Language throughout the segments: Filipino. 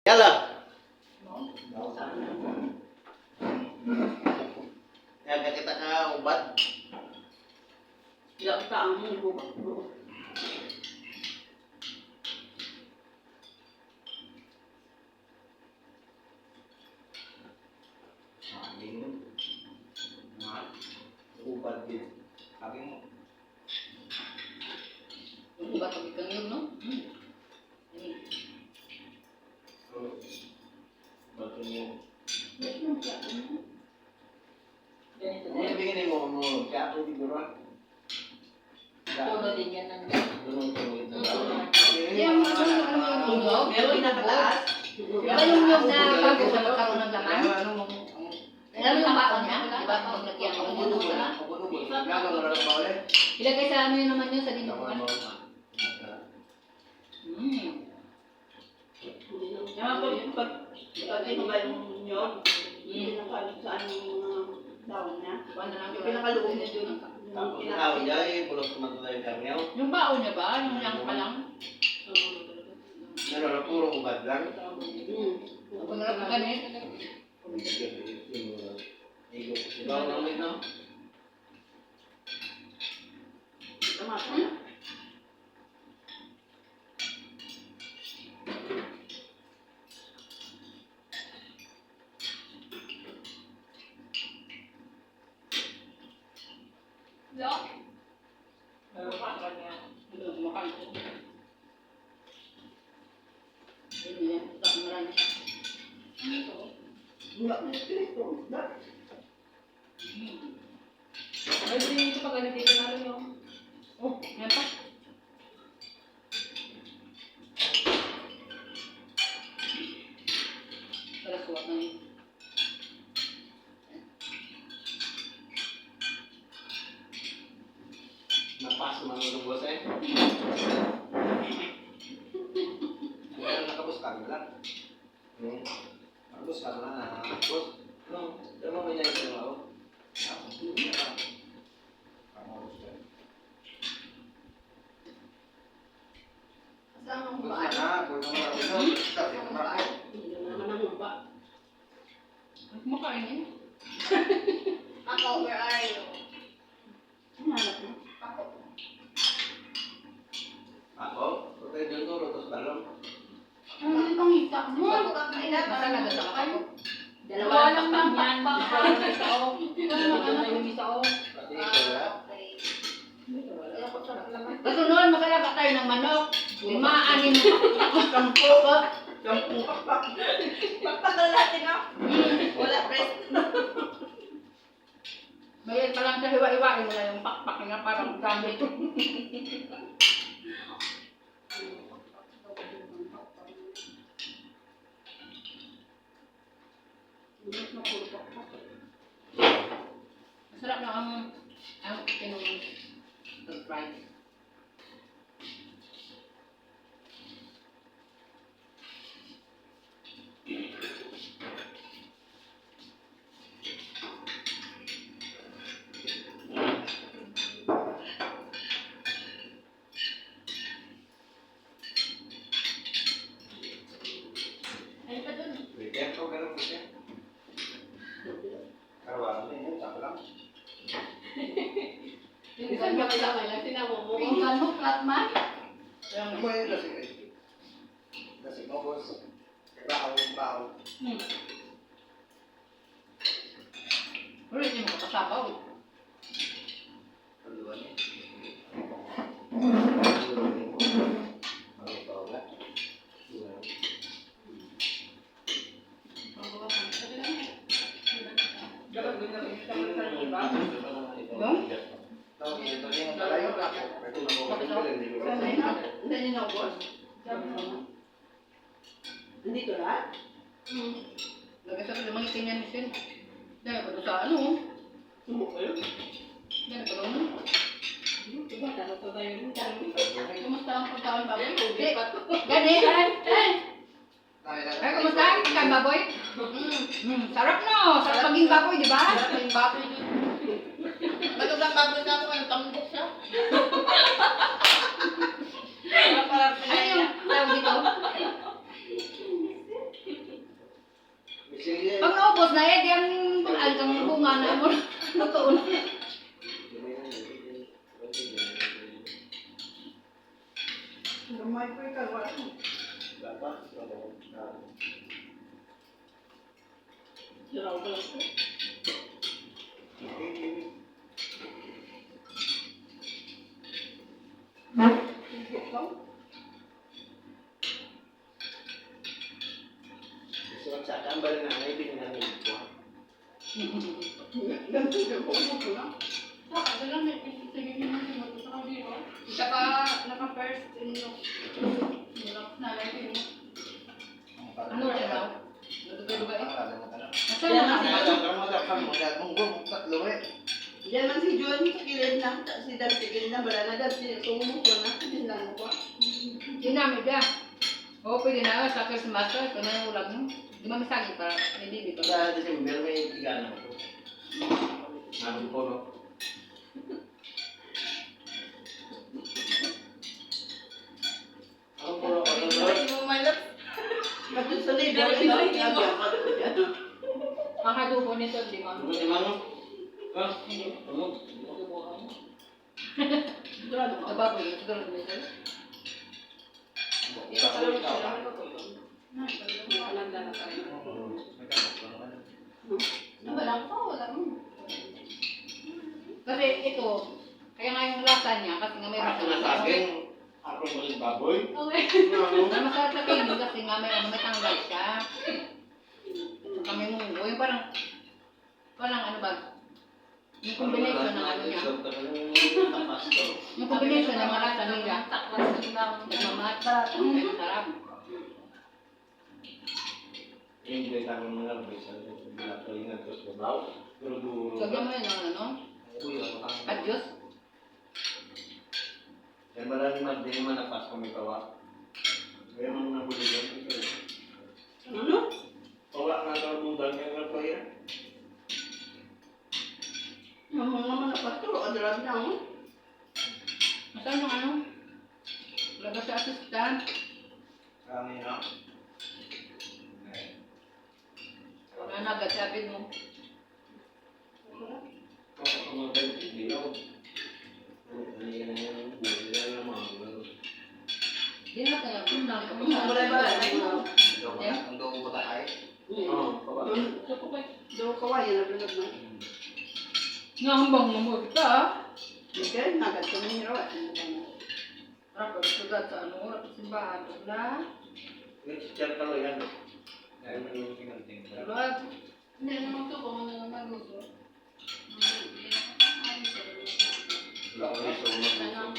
Yala. Kaya kita ka ubad. Ilang taang mo bubak. Ubad din. Sabi mo. Ubat ang ikang yun, no? Bato mo. Ganito Ano din. bigyan mo? Kaya ako siguro. Puno din yan nandiyan. Dunong-tunong ito. Yung tunog, pero pinakataas. Diba yung nyog na bago sa magkaroon ng laman? Alam mo yung baon niya? Diba pag nagyan mo yung nyog na? Ilagay sa ano yun naman yun sa dinuguan. Kaya pag mo ba yung nyog, pinakalit saan yung mga daon niya? Pinakaluog niya dun. Tapos ikaw dyan, pulot naman ito yung karnyaw. Yung baon niya ba? Yung lang pa lang? Ano na, puro ubad lang. Pag ganit. Igo. Diba ang namit, no? Tama ka. Wala na ito. Ay, hindi pa ganit dito na rin yung... Oh, yan pa. Para suwat na yun. Napas naman ng boss eh. Kaya nakabus ka na lang. Nakabus ka na lang. Boss, no? Pero mo may nangyay sa ako. Kasama mo Boss ba? na, boss na. Hindi naman ang humba. Kumakain yun. Ako, where are you? Hanap mo. Ako. Ako? Pagkaya dyan ko, rotos balong. Ano yung pangita mo? Ako kang kailan. Basta nagdasama kayo. Dalawa lang ng pakpak. Yung isa o. Yung isa o. Pati ikaw wala. Okay. Kaya ko sarap naman. Kaso noon, makalaga tayo ng manok. 5, 6 na 10 ko. Pagpakal natin ah. Wala press. Mayroon pa lang sa hiwa-hiwain mo na yung pakpak na parang gamit. Masarap na ang pinong fried. Ano pa dun? Weekend ko, ganun weekend. Karawaan mo yun, saka lang. Minsan ka kailangan sinamo mo. Minsan mo, flat man. Ano mo yun, lasing eh. Lasing mo, boss. Kagbahaw. Wala hindi mo kasabaw. Paluan niya. Hindi niyo boss. Nandito lahat? Nagkasal sa mga itin yan, Michelle. Dahil pa doon sa ano. Sumok kayo? Dahil pa doon. Diba, tanong ko tayo rin. Kumusta ang pagkaon, baboy? Gani, ay, kumusta? Ikan baboy? Sarap no! Sarap maging baboy, di ba? Sarap yung baboy dun. Matugang baboy sa ako, ano, tambok siya. Ano yung tawag dito? Tapos na eh, yung bulan kang bunga na mo. Totoo na. Gamay ko ikaw, wala. Dapat. Siraw ko lang. Ikaw? So, sa tambal na ay pinanganin ko. Ganito yung puso ko na. Isa ka naka-first in yung nalagay mo. Ano rin daw? Nagdugay-dugay. Nasaan Kaya na nga kasi? Diyan man si John sa kilid na, si Dab sa kilid na, wala na Dab, sumuko na, hindi lang ko. Ginamit ka. Oo, pwede na. Sa Christmas, ito na yung ulam mo. Di ba masagi para hindi dito? Sa December may tigana ko. Namin po, no? Ang puro ko Hindi doon. mo malap. Kapit sa libo, ito, ito, Makadugo nito, di ba? Ano si Mano? Ha? Ano? Sa baboy, siguro nito. Ito ka lang sila ko. Alanda na tayo. Wala ko, wala mo. Kasi ito, kaya nga yung lasa niya, kasi nga may Ako na sa akin, ako yung maling baboy. Okay. Ano? Na masarap sa kainin kasi nga may tanggal siya. Saka may munggo. Yung parang ano ba? Yung combination ng ano niya. Yung combination ng malasa nila. Taklas ng lang. Nagmamahal. Masarap. Enjoy kami mga labis. Pinakalingan ko sa babaw. Pero duro. Lagyan mo yun ng ano? Adyos. Yan maraming mas din naman napas kami kawa. Kaya mga nabuligan. Ano? Kawa nga daw mundan yung napoy. Yung mga naman napaturo, adrab na ako. Masarap yung ano? Labas sa assistant. Kami na. Wala na agad sabi mo. Kaya kumagal hindi ako. Ano yan yung buhay lang naman. Di na kaya kung lang ka Wala ba? Ang doon ko tayo. Oo, kawa. Daw kawayan na bilag na. Nga hambang mo kita ah. Hindi, nagat ko ng hiraw. Rapag sugat sa ano, rapag simbahan. Wala. Nag-share ka lang yan. Kaya man yung kinanting. Wala. Hindi naman ito kung ano magusto. Wala ko yung sumunod.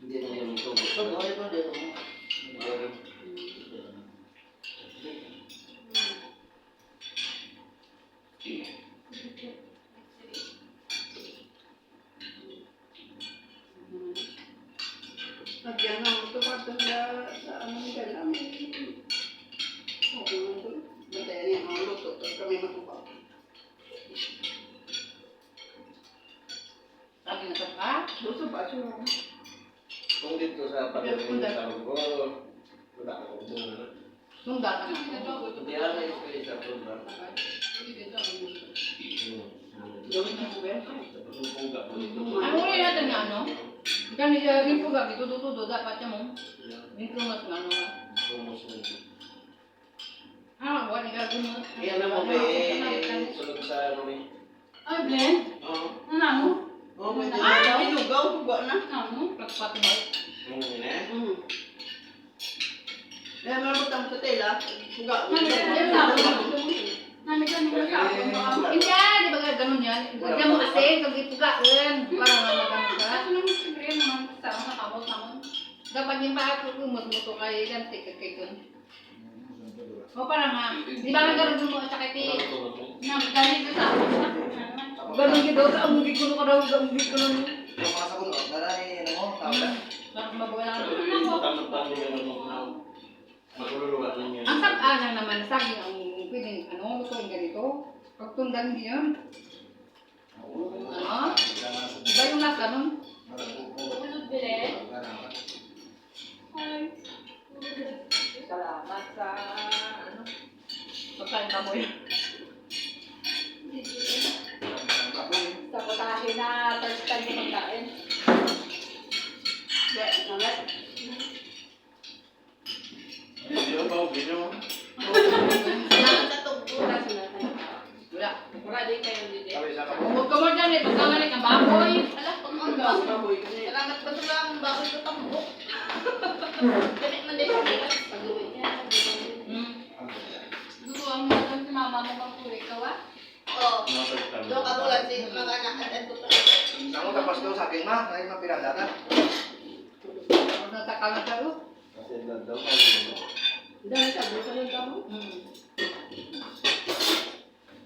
Hindi na yung sumunod. So, gawin mo din mo. Nagyan na ito pa sa ano nila namin. Okay man ito. Batayan niya ang luto. Tapos kami matubaw. Sabi na sa ka. Luto pa siya. Kung dito sa pagdating ng tanong ko, wala akong muna. Sunda ka na. Hindi lang na yung sa program. Gawin na po ba? Tapos yung puga mo dito. Ano ulit natin nga ano? Kan yung pugag ito, tutudo, dapat siya mo. Yung klumas nga ano. Humos mo. Ah, wala ka gumot. Kaya naman may sunod sa ano eh. Ay, blend? Oo. Ano mo? Oo, pwede. Ah! Inugaw. Tuba na. Ano? Pagpati mo. Yun eh. Kaya marabot ang sa tela. Tuga. Namit lang yung sa akin. Hindi ah, di ba ganun yan? Lagyan mo kasi, kag ipugaan. Parang ano ganun ka. Kaso naman siyempre naman sa kamot naman. Dapat yung kumot mo to kay ganti kay kun. O parang nga, di ba nagkaroon mo sa kay ti? Gamit ko sa akin. Ganun gito, kaamugin ko ka daw, kaamugin ko nun. Yung mga sagun, naray, ano mo, tawag. Parang mabuhay na Tamang-tamang yung ano mo. Magluluwat lang yan. ang sab-ana naman, saging ang pwedeng, ano, lutuin ganito. Pagtundan din yun. Ano? Iba yung lasa nun. Ulod bilet. Ay. Salamat sa, ano, pagkain ka mo yun. Ano, bino? Salamat sa tugbo. Wala. Wala din kayo dito. Sabi sa kapatid. Huwag ka mo dyan eh. Pagkamalit ng baboy. Alam ko Ang mga gas baboy ka na. Salamat ba sa mga baboy ko tambok? Ganit man din sa bilas. Pag-uwi niya. Gusto ang mga si mama mo magpuri ka wa? Oo. Doon ka tulad si mga anak at ito. Ako tapos daw sa akin ma, ngayon mapiradatan. Huwag nang takalan ka ro. Kasi daw kayo. Dahil sa buto ng tamo.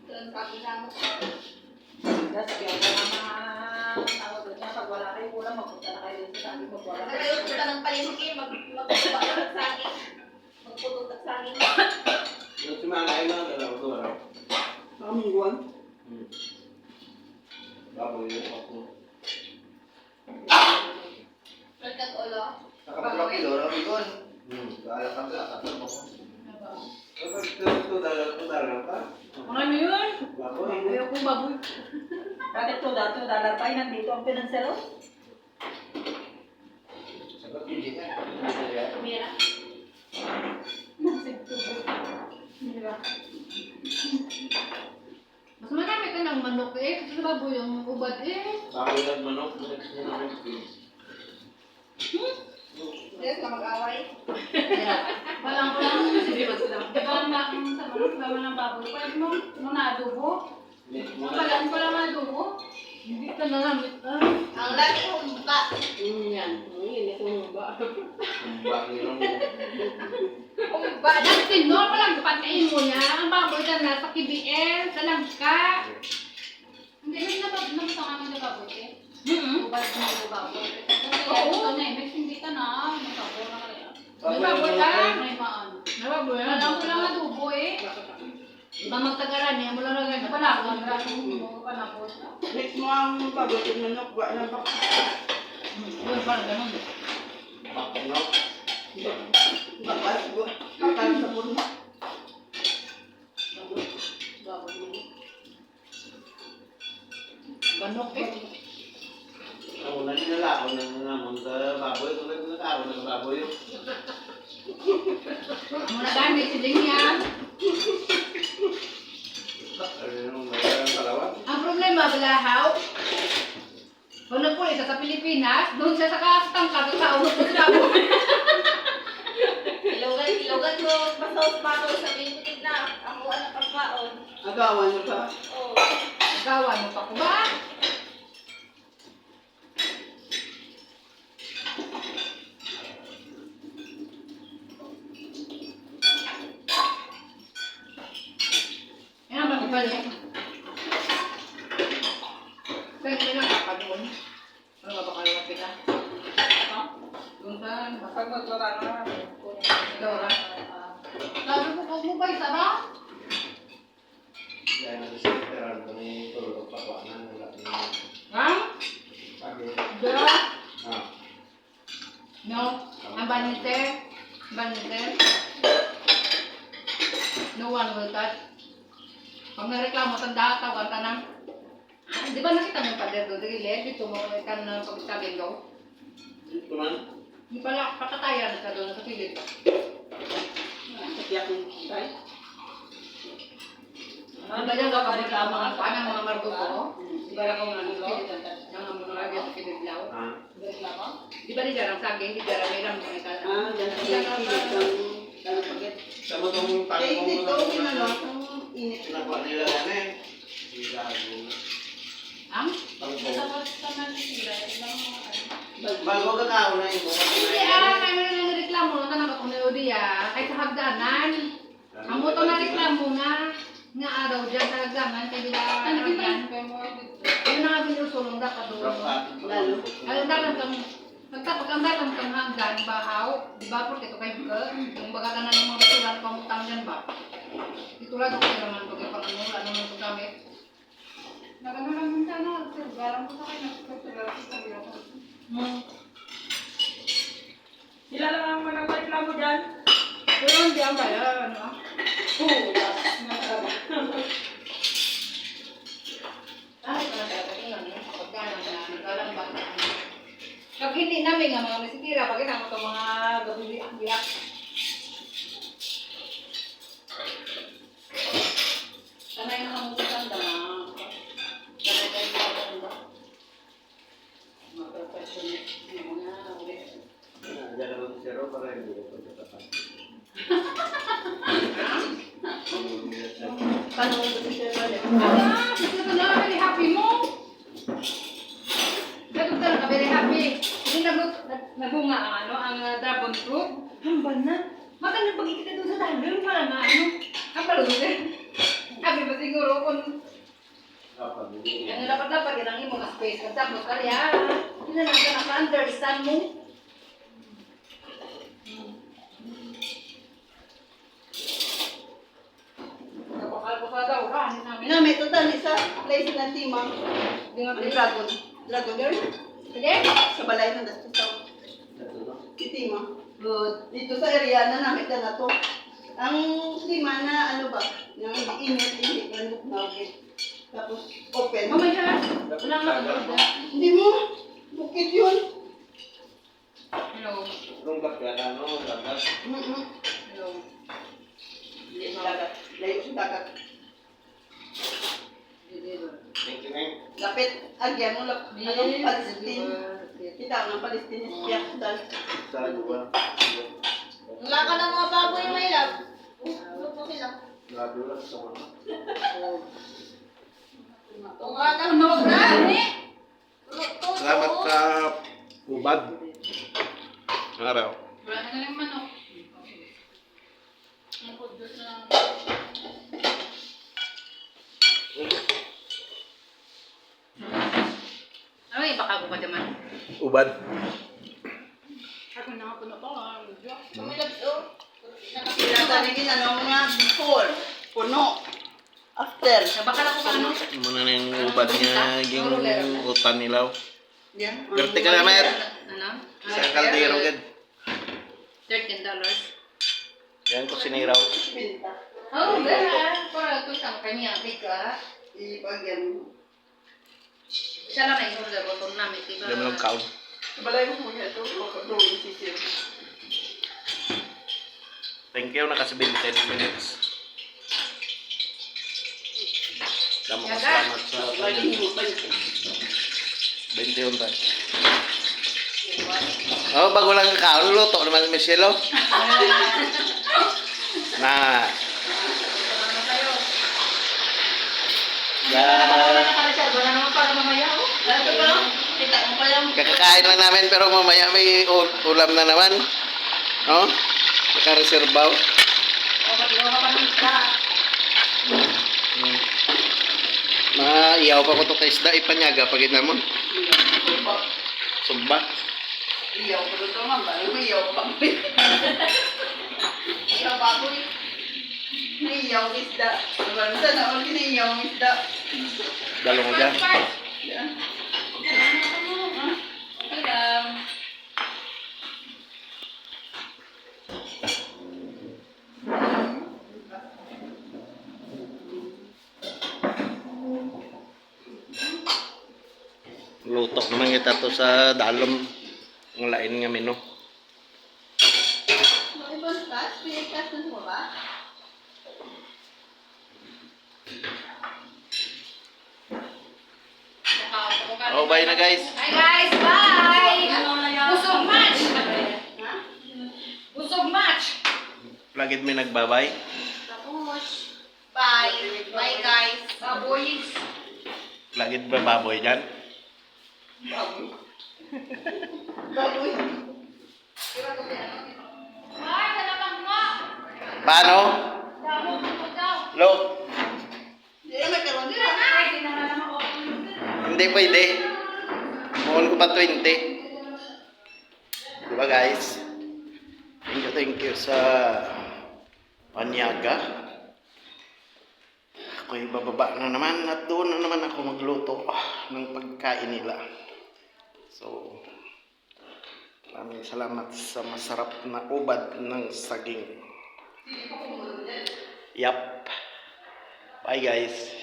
Doon sa akin lang. Sabi ako mga tawag doon niya, pag wala kayo kulang, magpunta na kayo din sa amin, magwala kayo. Nagkaroon punta ng palengke, magputuba ka ng saging. Magputot ng saging. Yung si mga ay mga dalaw ko, ano? Makamingguan. Baboy yun ako. Pagkat ulo. Nakapaglaki doon, ako doon. Kaya ka ba, katol mo ko. Kapag ito dalaw ka? Ano yun? Baboy. Ayaw kong baboy. Bakit to dato, dalarpay nandito ang pinanselo? Sagot hindi ka. Mira. Mas marami ka ng manok eh. Kasi baboy yung ubad eh. Baboy lang manok. Next mo naman. Yes, ka mag-away. Walang Di ba sa manok, bawa ng baboy. Pwede mo, nung naadubo. Next mo na. Kapalaan pa lang naadubo. Hindi ka nalamit ah. Ang laki humba. Yan. Yun, ito yung ba? Bangin mo. Humba. Justin, no, palang patayin mo niya. Ang baboy ka nasa KBL, sa langka. Hindi, may nabasa kami na baboy eh. Ubad Ubad mo na baboy. Oo. Ito na eh, may hindi ka na. May baboy na kaya. May baboy ka. May maan. May baboy ka. Alam ko lang adubo eh. Iba magtagaran niya, mula na ganyan. Wala ko, mo ka na po siya. Next mo ang pabutin manok, ba na ba? Yun, parang ganun. Bakno. Bakal sa puno. Baboy mo. Banok eh. Ang una nila ako nang namon sa baboy. Kung nagkakaroon ng baboy. Muna gamit si Dingyan. Ano yung mayroon kalawat? Ang problema, balahaw. Kung nagpuli siya sa Pilipinas, doon siya sa kastangkad sa ulo ko sa baboy. Ilogan ko. Basaw-basaw. Sabihin ko tignan. Ako ang pagkaon. Agawan niyo pa. Oo. Gawa mo pa ko ba? Yan ang bagay. Kaya hindi lang ka doon. Ano ba baka lumapit ka? Doon sa... Pag maglara na, Dora. Sabi ko, huwag mo ba isa ba? Yan ang siniteran ko ni Tulog Pakwanan. Ha? Sabi. Dora? Ah. No. Ang banite? Banite? No one will touch. Pag nareklamo, tanda, tawag ka ng... Di ba nakita mo yung pader doon? Dito mo ikan na pag-sabi ko. Ito man. Di pala, patatayan sa doon sa pilit. katiyak ng tay. Ano ba dyan kapag mga paan ang mga margo ko? Di ba lang kung ano ko? Yung mga mga sa pilit lao. Ah. Di ba di jarang saging, di jarang may ram kung ikala. Ah, dyan sa pilit ng talapagit. Sama itong Kaya tangkong hindi mo to, na inano, ang init. Pinakuha nila yan eh. Ilago. Ang? Tangkong. Tapos naman sila, ibang mga ano. Bago ka tao na yung Hindi kami na nangreklamo na tanong kung naudi ay sa hagdanan. Ang mo to na reklamo nga araw dyan sa hagdanan, kaya bila Ano ba yan. yung mo dito? Yun na nga binusulong dapat doon. Lalo. Ang dalang kang nagtapos ang dalang kang hanggan, bahaw, di ba? Porque ito kayo ka, yung baga ka na ng mga basulan, pangutang dyan ba? Itulad ako yung naman pag ano, wala naman ito gamit. Nagano lang yung sana, galang ko sa kayo, nagsusulat ko sa bilang ko. Sila lang ang managreklamo dyan. Pero hindi ang bayan, ano? Oo, nasarap. Ay, talaga, tingnan mo, pagdalang na, nagdalang ba? Pag hindi namin nga mga nasitira, bakit ako itong mga gabi-biyak? Tanong ko si Sir Vale. Ito na, very happy mo. Sagot ka na, very happy. Hindi nabunga ang ang dragon fruit. Hambal na. Maganda pag ikita doon sa dahil, parang ang palusin. Sabi ba siguro kung ano dapat ilang mo na space ka tapos kaya hindi na ka naka-understand mo. Napakal daw ka, hindi namin. Na, may total isa. Place na timang. Hindi nga Ang dragon. Dragon girl. Sige. Sa balay ng dasto sa itima. Good. Dito sa area na nakita na to. Ang lima na ano ba? Yung init, hindi na bukit. Tapos open. Mamaya, wala nga. Hindi mo. Bukit yun. Hello. Rungkat ka na, no? Dagat. Hello. Hindi sa dagat. Layo sa dagat. Thank you, ma'am. Lapit. Agyan mo lang. Anong Palestine? Kita ang Palestine. Siya. Dahil. Saan ba? Wala ka ng mga baboy, may love. Luto sila. Nadulas sa mga. Tunga ng mga Luto. Salamat sa ubad. Araw. Wala na lang manok. Ang kudus na. Ano yung baka ko pa naman? Ubad. Ako na nga puno to. May love, oh. Tinatanigin ano nga before. Puno. After. Nabakala ko ano? Muna na yung ubad niya, yung utan nilaw. Yan. Gerti ka na, Mer. Ano? Sa kaldero, gad. $13. Yan ko siniraw. Pinta. Oh, dahil. Para ito sa kanya, tika. Ipagyan mo. Isa lang na yung order ko, itong namin, tika. Dami ng kaon. Sa balay mo muna ito. Drawing si Sir. Thank you, naka 10 minutes. Damo ka salamat sa Lagi mo pa 21 tayo. Oh, bago lang kaon, luto naman si Michelle, oh. Na. Nakareserva na naman para mamaya, oh. Ito pa. Kita mo pa yan. Kakakain lang namin pero mamaya may ulam na naman. Oh, nakareserbaw. O, pag-iwa ka pa ng isda. Iyaw pa ko to kay isda, ipanyaga pagid namon. Sumba. Iyaw ko dito man ba? Iyaw pa. Iyaw baboy. Iyaw isda. Bansa na ako kiniyaw ang isda. Dalo mo dyan. Yan. Okay lang. Luto naman kita to sa dalom. Ang lain nga menu. Ibang taas, pinikas na mo ba? Oh, bye na guys. Hi guys, bye! Busog match! Ha? Busog match! Lagid may nagbabay. Tapos. Bye. Bye, guys. Baboy. Lagid ba baboy dyan? Baboy. Baboy. Bye, salamat mo. Paano? Damo mo daw. Lo? Hindi na magkaroon Hindi nila. na. Hindi na naman ako. Hindi pwede. Mukhang ko pa 20. Diba guys? Thank you sa panyaga. Ako'y bababa na naman at doon na naman ako magluto ng pagkain nila. So, maraming salamat sa masarap na ubad ng saging. Yap. Bye guys.